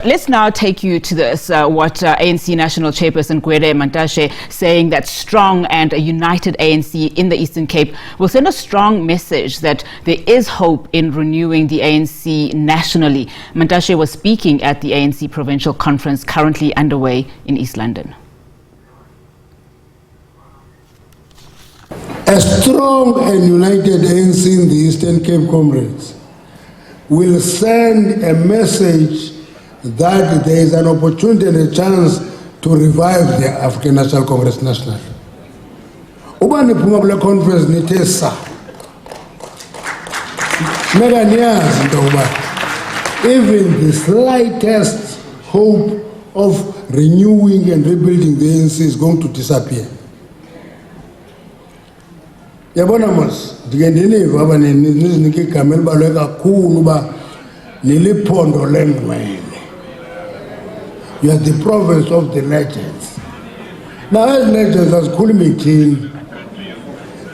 Let's now take you to this, what ANC National Chairperson Gwede Mantashe saying that strong and a united ANC in the Eastern Cape will send a strong message that there is hope in renewing the ANC nationally. Mantashe was speaking at the ANC Provincial Conference currently underway in East London. A strong and united ANC in the Eastern Cape, comrades, will send a message that there is an opportunity and a chance to revive the African National Congress national. Ubani Provincial Conference nitesa. Even the slightest hope of renewing and rebuilding the ANC is going to disappear. Yabona mos, digendini baba niki kamel baleka kulu ba nilipondo lengwele. You are the province of the legends. Now, as legends, as Kulimitin,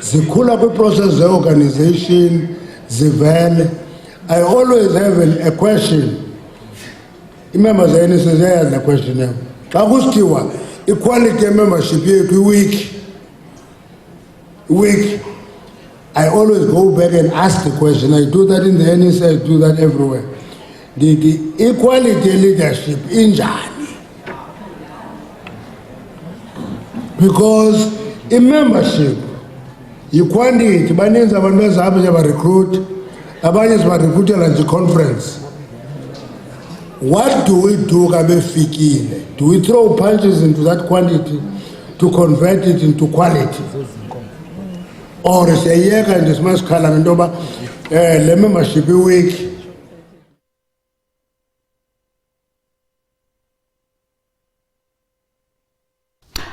the Kulaku process, the organization, the van, I always have a question. Remember, the NSA has a question now. Equality membership here, weak. I always go back and ask the question. I do that in the NSA, I do that everywhere. The equality leadership in Jani. Because in membership, you can't eat. Banins have a recruit, Abanis were recruited at the conference. What do we do? Do we throw punches into that quantity to convert it into quality? Or is a year and this much color and over the membership week?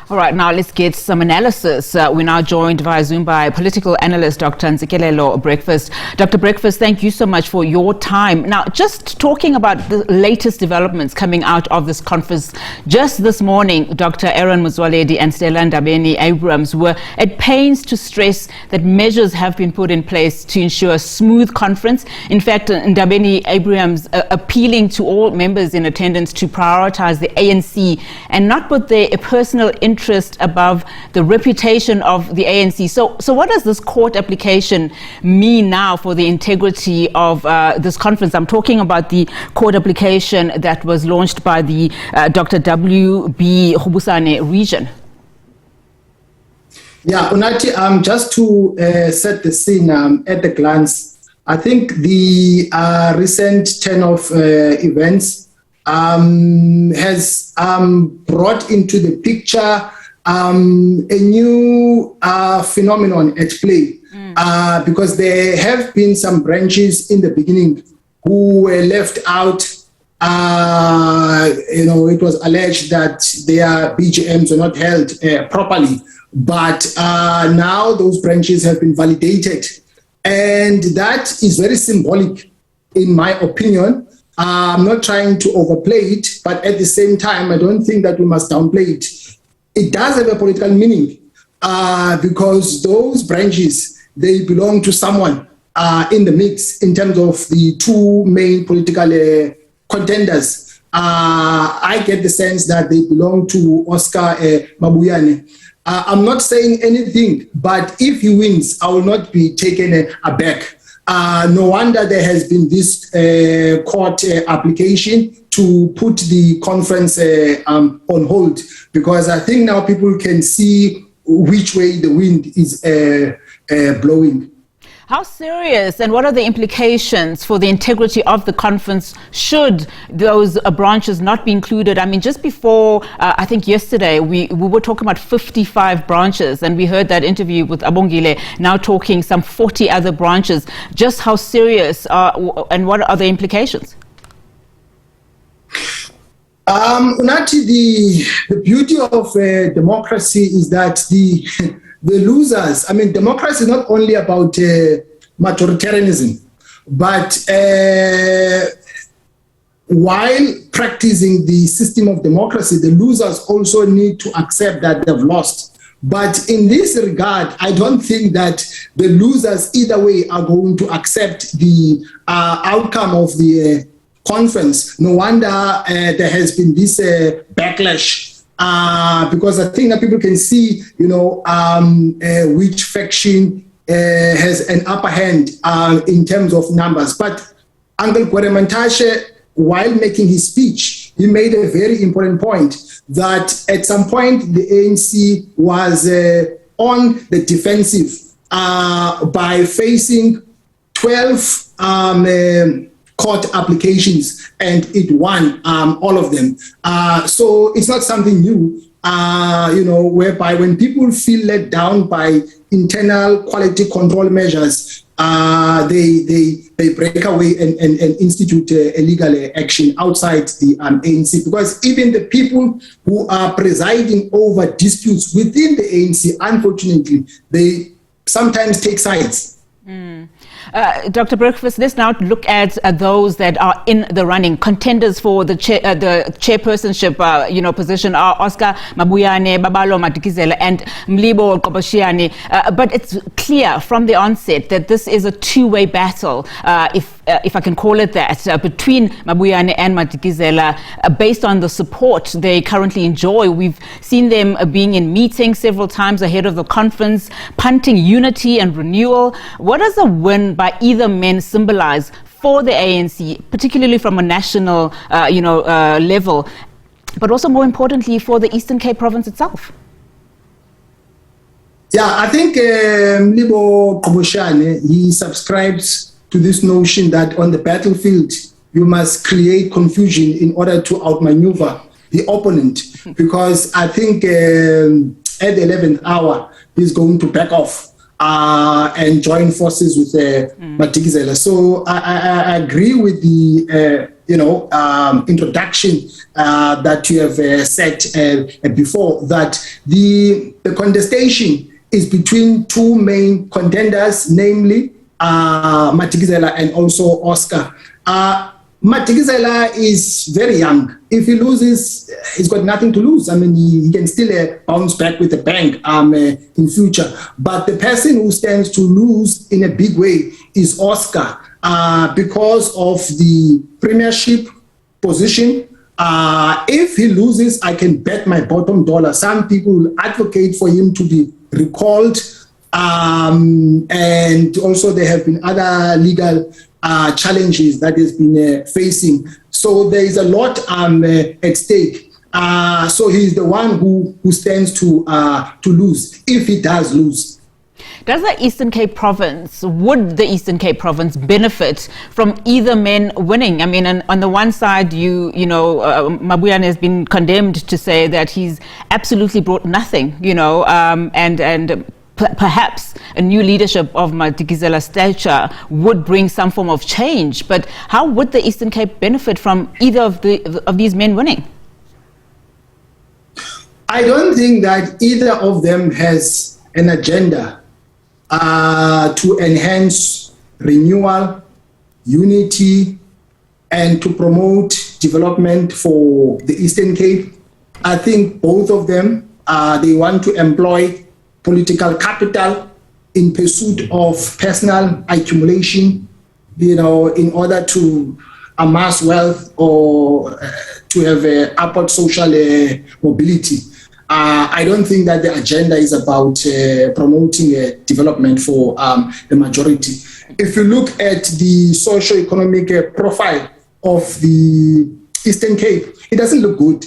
All right, now let's get some analysis. We're now joined via Zoom by political analyst Dr Ntsikelelo Breakfast. Dr. Breakfast, thank you so much for your time. Now, just talking about the latest developments coming out of this conference, just this morning, Dr. Aaron Muzwaledi and Stella Ndabeni-Abrahams were at pains to stress that measures have been put in place to ensure a smooth conference. In fact, Ndabeni-Abrahams appealing to all members in attendance to prioritize the ANC and not put their personal interest above the reputation of the ANC. So what does this court application mean now for the integrity of this conference? I'm talking about the court application that was launched by the Dr. W.B. Hubusane region. Yeah, Unati, just to set the scene at the glance, I think the recent turn of events has brought into the picture a new phenomenon at play, because there have been some branches in the beginning who were left out. It was alleged that their BGMs were not held properly, but now those branches have been validated, and that is very symbolic, in my opinion. I'm not trying to overplay it, but at the same time, I don't think that we must downplay it. It does have a political meaning, because those branches, they belong to someone in the mix in terms of the two main political contenders. I get the sense that they belong to Oscar Mabuyane. I'm not saying anything, but if he wins, I will not be taken aback. No wonder there has been this court application to put the conference on hold, because I think now people can see which way the wind is blowing. How serious and what are the implications for the integrity of the conference should those branches not be included? I mean, just before, I think yesterday, we were talking about 55 branches, and we heard that interview with Abongile, now talking some 40 other branches. Just how serious and what are the implications? Unati, the beauty of democracy is that the losers, I mean, democracy is not only about majoritarianism, but while practicing the system of democracy, the losers also need to accept that they've lost. But in this regard, I don't think that the losers either way are going to accept the outcome of the conference. No wonder there has been this backlash, because I think that people can see, which faction has an upper hand in terms of numbers. But Uncle Kweremantashe, while making his speech, he made a very important point that at some point the ANC was on the defensive by facing 12 court applications, and it won all of them. So it's not something new, whereby when people feel let down by internal quality control measures, they break away and institute a legal action outside the ANC, because even the people who are presiding over disputes within the ANC, unfortunately, they sometimes take sides. Dr. Breakfast, let's now look at those that are in the running. Contenders for the chairpersonship position are Oscar Mabuyane, Babalo Madikizela, and Mlibo Qoboshiane. But it's clear from the onset that this is a two-way battle, if I can call it that, between Mabuyane and Madikizela, based on the support they currently enjoy. We've seen them being in meetings several times ahead of the conference, punting unity and renewal. What does a win by either men symbolize for the ANC, particularly from a national level, but also more importantly for the Eastern Cape province itself? Yeah, I think Mlibo Qoboshiane, he subscribes to this notion that on the battlefield you must create confusion in order to outmaneuver the opponent, because I think at the 11th hour he's going to back off and join forces with Madikizela. So I agree with the introduction that you have said before, that the contestation is between two main contenders, namely Madikizela and also Oscar. Madikizela is very young. If he loses, he's got nothing to lose. I mean, he can still bounce back with a bang in future. But the person who stands to lose in a big way is Oscar, because of the premiership position. If he loses, I can bet my bottom dollar some people will advocate for him to be recalled. And also there have been other legal challenges that he's been facing. So there is a lot at stake. So he's the one who stands to lose, if he does lose. Would the Eastern Cape province benefit from either men winning? I mean, on the one side, Mabuyane has been condemned to say that he's absolutely brought nothing, and perhaps a new leadership of Madikizela's stature would bring some form of change. But how would the Eastern Cape benefit from either of these men winning? I don't think that either of them has an agenda to enhance renewal, unity, and to promote development for the Eastern Cape. I think both of them, they want to employ political capital in pursuit of personal accumulation, in order to amass wealth or to have upward social mobility. I don't think that the agenda is about promoting development for the majority. If you look at the socio-economic profile of the Eastern Cape, it doesn't look good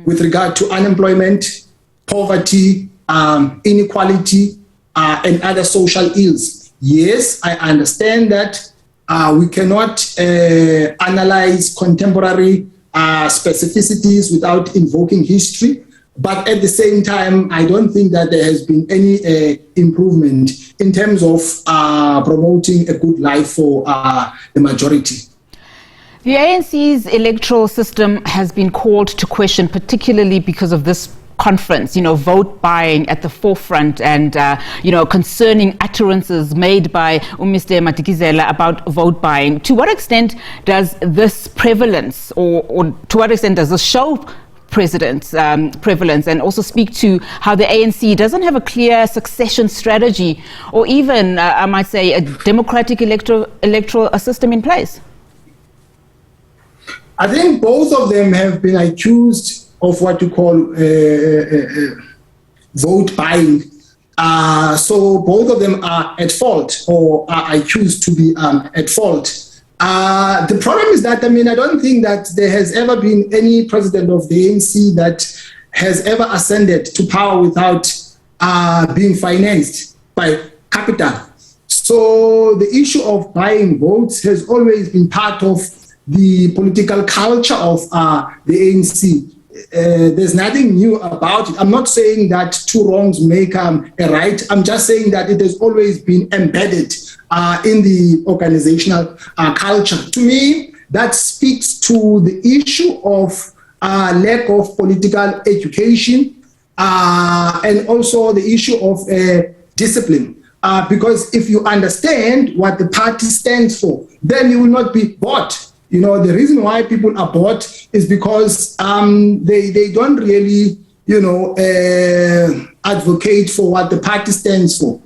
with regard to unemployment, poverty, inequality, and other social ills. Yes, I understand that we cannot analyze contemporary specificities without invoking history, but at the same time, I don't think that there has been any improvement in terms of promoting a good life for the majority. The ANC's electoral system has been called to question, particularly because of this conference, vote buying at the forefront and, concerning utterances made by Mr. Madikizela about vote buying. To what extent does this prevalence or to what extent does this show prevalence and also speak to how the ANC doesn't have a clear succession strategy or even, I might say, a democratic electoral system in place? I think both of them have been accused of what you call vote buying. So both of them are at fault, or are accused to be at fault. The problem is that, I don't think that there has ever been any president of the ANC that has ever ascended to power without being financed by capital. So the issue of buying votes has always been part of the political culture of the ANC. There's nothing new about it. I'm not saying that two wrongs make a right. I'm just saying that it has always been embedded in the organizational culture. To me, that speaks to the issue of lack of political education and also the issue of discipline. Because if you understand what the party stands for, then you will not be bought. You know, the reason why people are bought is because they don't really, advocate for what the party stands for.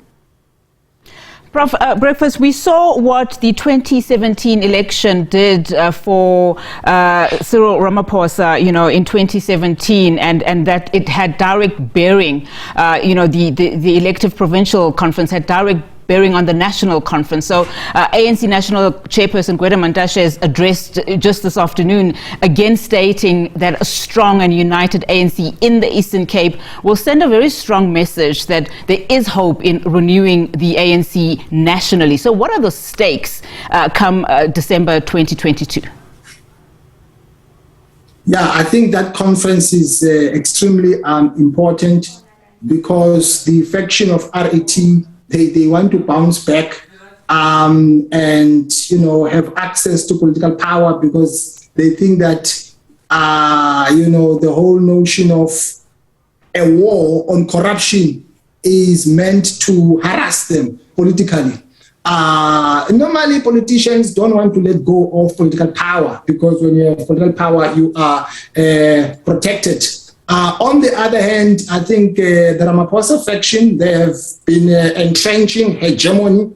Prof. Breakfast, we saw what the 2017 election did for Cyril Ramaphosa, in 2017, and that it had direct bearing. The elective provincial conference had direct bearing on the national conference. So ANC National Chairperson Gwede Mantashe has addressed just this afternoon, again stating that a strong and united ANC in the Eastern Cape will send a very strong message that there is hope in renewing the ANC nationally. So what are the stakes come December 2022? Yeah, I think that conference is extremely important because the faction of RET, they want to bounce back and, have access to political power because they think that, the whole notion of a war on corruption is meant to harass them politically. Normally, politicians don't want to let go of political power because when you have political power, you are protected. On the other hand, I think the Ramaphosa faction, they have been entrenching hegemony,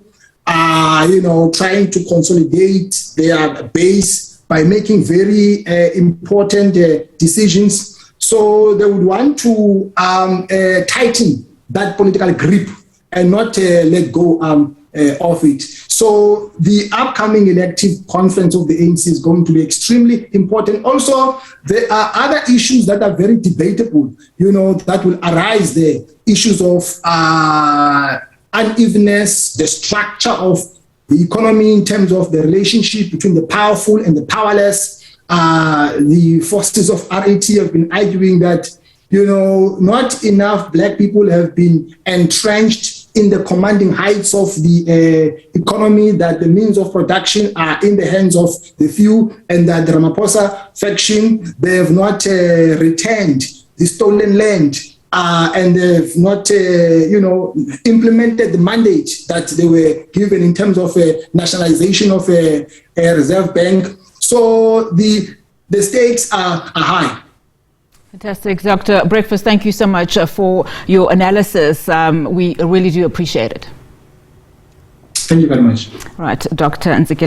trying to consolidate their base by making very important decisions. So they would want to tighten that political grip and not let go of it. So the upcoming elective conference of the ANC is going to be extremely important. Also, there are other issues that are very debatable, that will arise there. Issues of unevenness, the structure of the economy in terms of the relationship between the powerful and the powerless. The forces of RET have been arguing that, not enough black people have been entrenched in the commanding heights of the economy, that the means of production are in the hands of the few, and that the Ramaphosa faction, they have not returned the stolen land, and they have not, implemented the mandate that they were given in terms of nationalization of a reserve bank. So the stakes are high. Fantastic. Dr. Breakfast, thank you so much for your analysis. We really do appreciate it. Thank you very much. Right, Dr. Ntsikelelo.